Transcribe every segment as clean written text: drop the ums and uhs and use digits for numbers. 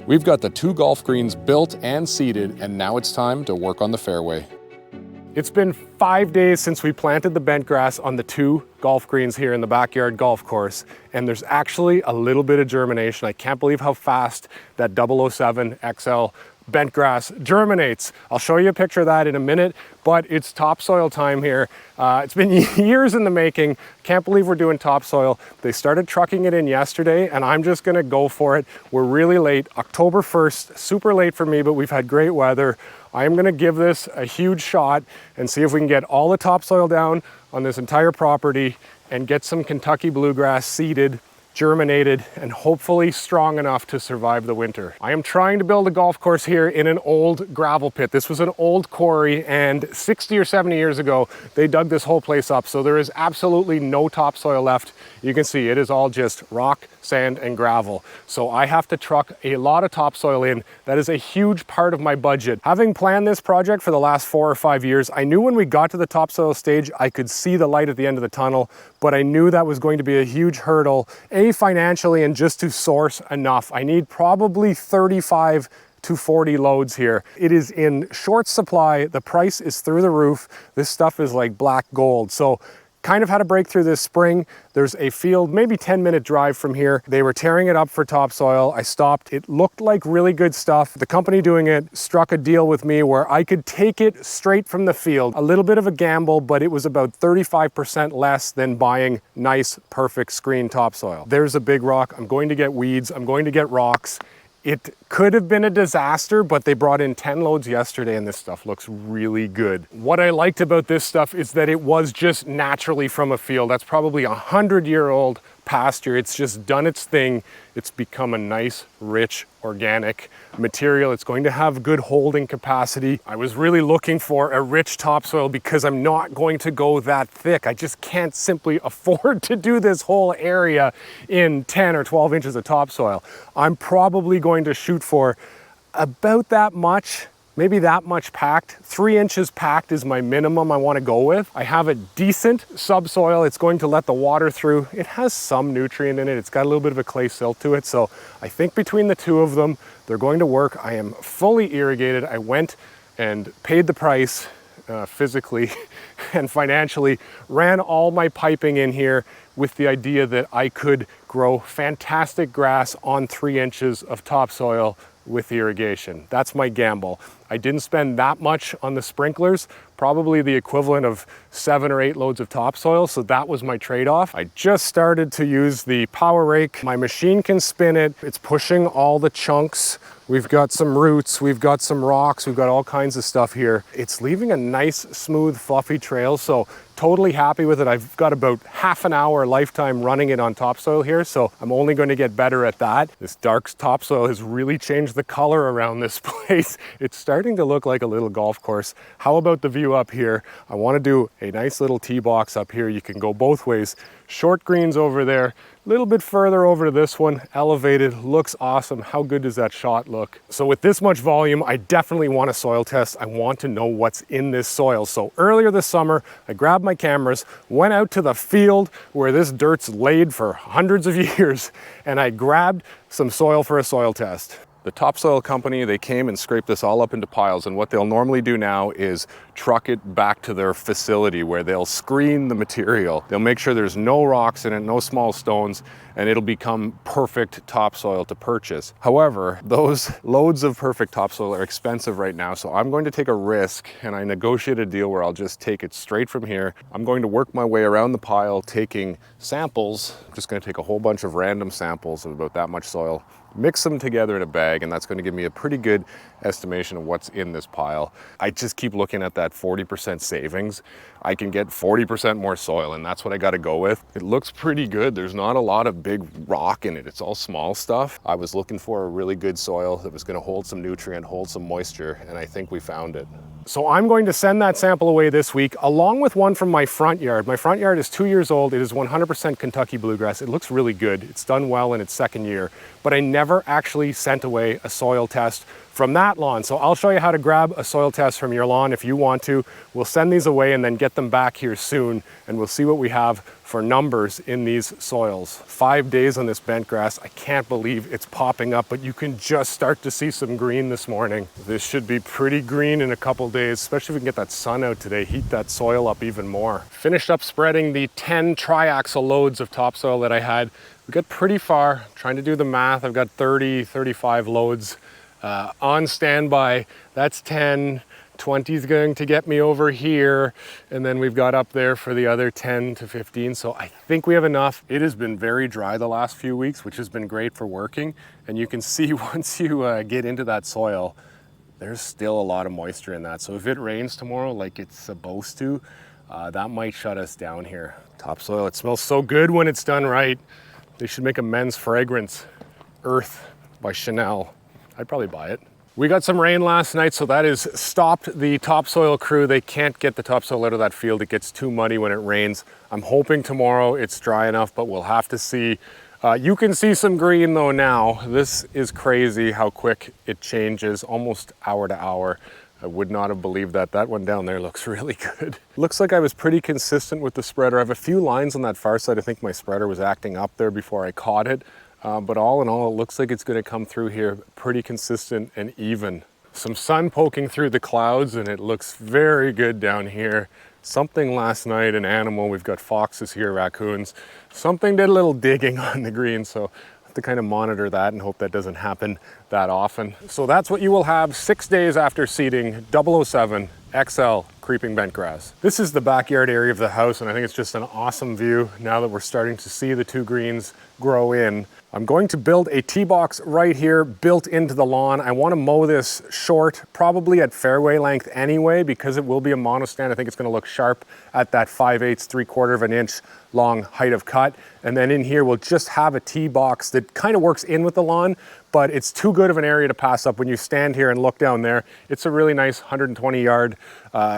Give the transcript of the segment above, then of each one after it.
We've got the 2 golf greens built and seeded, and now it's time to work on the fairway. It's been 5 days since we planted the bent grass on the 2 golf greens here in the backyard golf course, and there's actually a little bit of germination. I can't believe how fast that 007 XL bent grass germinates. I'll show you a picture of that in a minute, but it's topsoil time here. It's been years in the making. Can't believe we're doing topsoil. They started trucking it in yesterday, and I'm just gonna go for it. We're really late, October 1st, super late for me, but we've had great weather. I'm gonna give this a huge shot and see if we can get all the topsoil down on this entire property and get some Kentucky bluegrass seeded, germinated, and hopefully strong enough to survive the winter. I am trying to build a golf course here in an old gravel pit. This was an old quarry, and 60 or 70 years ago, they dug this whole place up. So there is absolutely no topsoil left. You can see it is all just rock, sand, and gravel. So I have to truck a lot of topsoil in. That is a huge part of my budget. Having planned this project for the last 4 or 5 years, I knew when we got to the topsoil stage, I could see the light at the end of the tunnel, but I knew that was going to be a huge hurdle, financially, and just to source enough. I need probably 35 to 40 loads here. It is in short supply. The price is through the roof. This stuff is like black gold. So kind of had a breakthrough this spring. There's a field, maybe 10-minute drive from here. They were tearing it up for topsoil. I stopped. It looked like really good stuff. The company doing it struck a deal with me where I could take it straight from the field. A little bit of a gamble, but it was about 35% less than buying nice, perfect screen topsoil. There's a big rock. I'm going to get weeds. I'm going to get rocks. It could have been a disaster, but they brought in 10 loads yesterday and this stuff looks really good. What I liked about this stuff is that it was just naturally from a field. That's probably a 100-year-old pasture. It's just done its thing. It's become a nice, rich, organic material. It's going to have good holding capacity. I was really looking for a rich topsoil because I'm not going to go that thick. I just can't simply afford to do this whole area in 10 or 12 inches of topsoil. I'm probably going to shoot for about that much, maybe that much packed. 3 inches packed is my minimum I want to go with. I have a decent subsoil. It's going to let the water through. It has some nutrient in it. It's got a little bit of a clay silt to it. So I think between the 2 of them, they're going to work. I am fully irrigated. I went and paid the price physically and financially, ran all my piping in here with the idea that I could grow fantastic grass on 3 inches of topsoil with irrigation. That's my gamble. I didn't spend that much on the sprinklers, probably the equivalent of 7 or 8 loads of topsoil, so that was my trade-off. I just started to use the power rake. My machine can spin it. It's pushing all the chunks. We've got some roots, we've got some rocks, we've got all kinds of stuff here. It's leaving a nice, smooth, fluffy trail, so totally happy with it. I've got about half an hour lifetime running it on topsoil here, so I'm only going to get better at that. This dark topsoil has really changed the color around this place. It's starting to look like a little golf course. How about the view up here? I want to do a nice little tee box up here. You can go both ways. Short greens over there, a little bit further over to this one, elevated, looks awesome. How good does that shot look? So with this much volume, I definitely want a soil test. I want to know what's in this soil. So earlier this summer, I grabbed my cameras, went out to the field where this dirt's laid for hundreds of years, and I grabbed some soil for a soil test. The topsoil company, they came and scraped this all up into piles, and what they'll normally do now is truck it back to their facility where they'll screen the material. They'll make sure there's no rocks in it, no small stones, and it'll become perfect topsoil to purchase. However, those loads of perfect topsoil are expensive right now, so I'm going to take a risk, and I negotiated a deal where I'll just take it straight from here. I'm going to work my way around the pile taking samples. I'm just going to take a whole bunch of random samples of about that much soil, mix them together in a bag, and that's going to give me a pretty good estimation of what's in this pile. I just keep looking at that 40% savings. I can get 40% more soil, and that's what I got to go with. It looks pretty good. There's not a lot of big rock in it. It's all small stuff. I was looking for a really good soil that was going to hold some nutrient, hold some moisture, and I think we found it. So I'm going to send that sample away this week, along with one from my front yard. My front yard is 2 years old. It is 100% Kentucky bluegrass. It looks really good. It's done well in its second year, but I never actually sent away a soil test from that lawn. So I'll show you how to grab a soil test from your lawn if you want to. We'll send these away and then get them back here soon, and we'll see what we have for numbers in these soils. 5 days on this bent grass. I can't believe it's popping up, but you can just start to see some green this morning. This should be pretty green in a couple days, especially if we can get that sun out today, heat that soil up even more. Finished up spreading the 10 triaxle loads of topsoil that I had. We got pretty far. Trying to do the math, I've got 30, 35 loads on standby. That's 10. 20 is going to get me over here, and then we've got up there for the other 10 to 15. So I think we have enough. It has been very dry the last few weeks, which has been great for working. And you can see once you get into that soil, there's still a lot of moisture in that. So if it rains tomorrow like it's supposed to, that might shut us down here. Topsoil, it smells so good when it's done right. They should make a men's fragrance. Earth by Chanel. I'd probably buy it. We got some rain last night, so that has stopped the topsoil crew. They can't get the topsoil out of that field. It gets too muddy when it rains. I'm hoping tomorrow it's dry enough, but we'll have to see. You can see some green though now. This is crazy how quick it changes, almost hour to hour. I would not have believed that. That one down there looks really good. Looks like I was pretty consistent with the spreader. I have a few lines on that far side. I think my spreader was acting up there before I caught it. But all in all, it looks like it's going to come through here pretty consistent and even. Some sun poking through the clouds, and it looks very good down here. Something last night, an animal, we've got foxes here, raccoons. Something did a little digging on the green, so I have to kind of monitor that and hope that doesn't happen that often. So that's what you will have 6 days after seeding 007 XL creeping bent grass. This is the backyard area of the house, and I think it's just an awesome view now that we're starting to see the two greens grow in. I'm going to build a tee box right here built into the lawn. I want to mow this short, probably at fairway length anyway, because it will be a monostand. I think it's going to look sharp at that 5/8, 3/4 of an inch long height of cut. And then in here, we'll just have a tee box that kind of works in with the lawn, but it's too good of an area to pass up. When you stand here and look down there, it's a really nice 120-yard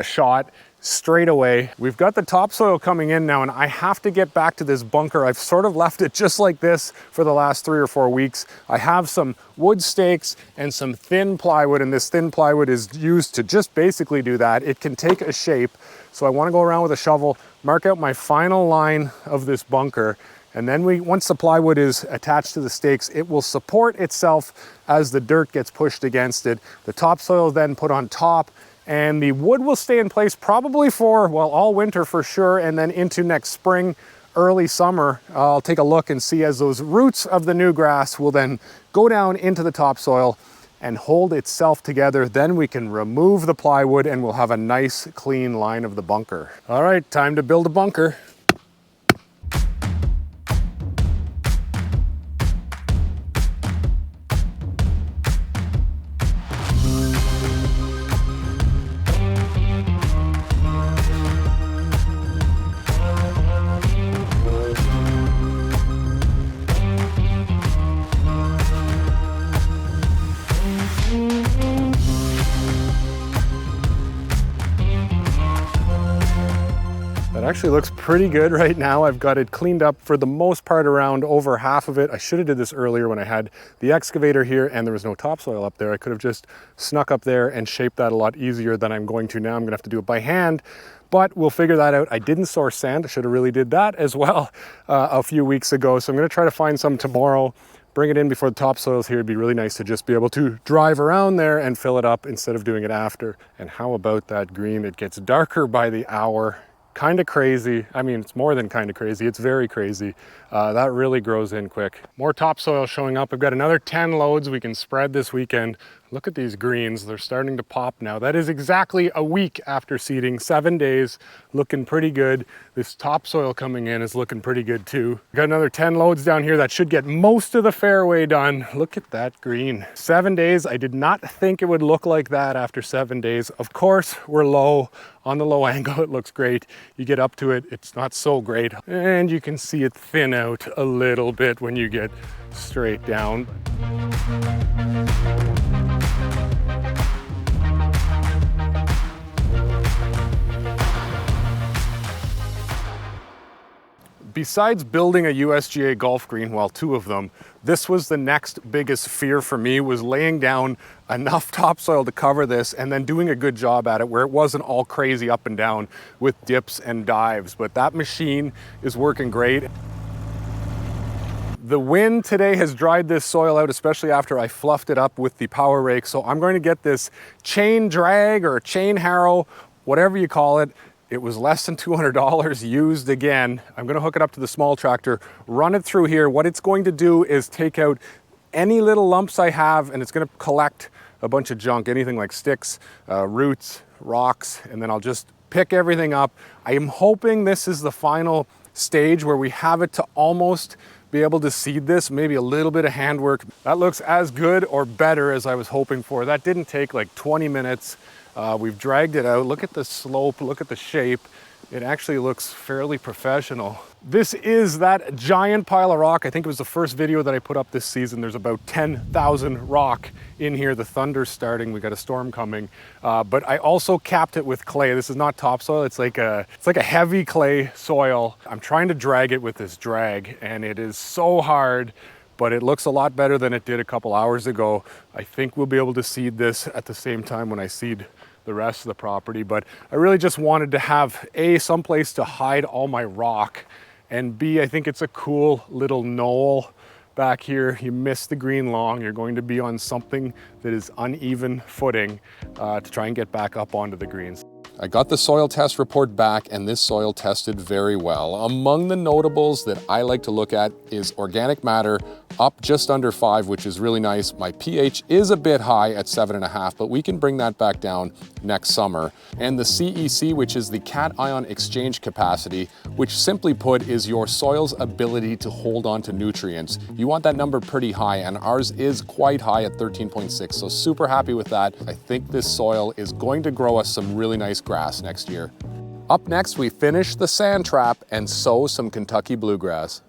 shot straight away. We've got the topsoil coming in now, and I have to get back to this bunker. I've sort of left it just like this for the last 3 or 4 weeks. I have some wood stakes and some thin plywood, and this thin plywood is used to just basically do that. It can take a shape. So I want to go around with a shovel, mark out my final line of this bunker, and then once the plywood is attached to the stakes, it will support itself as the dirt gets pushed against it. The topsoil is then put on top, and the wood will stay in place probably for, well, all winter for sure, and then into next spring, early summer. I'll take a look and see as those roots of the new grass will then go down into the topsoil and hold itself together. Then we can remove the plywood and we'll have a nice clean line of the bunker. All right, time to build a bunker. Actually looks pretty good right now. I've got it cleaned up for the most part around over half of it. I should have did this earlier when I had the excavator here and there was no topsoil up there. I could have just snuck up there and shaped that a lot easier than I'm going to now. I'm gonna have to do it by hand, but we'll figure that out. I didn't source sand. I should have really did that as well a few weeks ago. So I'm gonna try to find some tomorrow, bring it in before the topsoil's here. It'd be really nice to just be able to drive around there and fill it up instead of doing it after. And how about that green? It gets darker by the hour. Kind of crazy. I mean, it's more than kind of crazy. It's very crazy. That really grows in quick. More topsoil showing up. I've got another 10 loads we can spread this weekend. Look at these greens. They're starting to pop now. That is exactly a week after seeding, 7 days, looking pretty good. This topsoil coming in is looking pretty good too. Got another 10 loads down here that should get most of the fairway done. Look at that green. 7 days. I did not think it would look like that after 7 days. Of course, we're low. On the low angle, it looks great. You get up to it, it's not so great. And you can see it thin out a little bit when you get straight down. Besides building a USGA golf green, well, 2 of them, this was the next biggest fear for me, was laying down enough topsoil to cover this and then doing a good job at it where it wasn't all crazy up and down with dips and dives. But that machine is working great. The wind today has dried this soil out, especially after I fluffed it up with the power rake. So I'm going to get this chain drag or chain harrow, whatever you call it. It was less than $200 used again. I'm gonna hook it up to the small tractor, run it through here. What it's going to do is take out any little lumps I have, and it's gonna collect a bunch of junk, anything like sticks, roots, rocks, and then I'll just pick everything up. I am hoping this is the final stage where we have it to almost be able to seed this, maybe a little bit of handwork. That looks as good or better as I was hoping for. That didn't take like 20 minutes. We've dragged it out. Look at the slope, look at the shape. It actually looks fairly professional. This is that giant pile of rock. I think it was the first video that I put up this season. There's about 10,000 rock in here. The thunder's starting, we got a storm coming. But I also capped it with clay. This is not topsoil, it's like a heavy clay soil. I'm trying to drag it with this drag, and it is so hard, but it looks a lot better than it did a couple hours ago. I think we'll be able to seed this at the same time when I seed the rest of the property. But I really just wanted to have A, someplace to hide all my rock, and B, I think it's a cool little knoll back here. You miss the green long, you're going to be on something that is uneven footing to try and get back up onto the greens. I got the soil test report back, and this soil tested very well. Among the notables that I like to look at is organic matter, up just under 5, which is really nice. My pH is a bit high at 7.5, but we can bring that back down next summer. And the CEC, which is the cation exchange capacity, which simply put is your soil's ability to hold on to nutrients. You want that number pretty high, and ours is quite high at 13.6, so super happy with that. I think this soil is going to grow us some really nice grass next year. Up next, we finish the sand trap and sow some Kentucky bluegrass.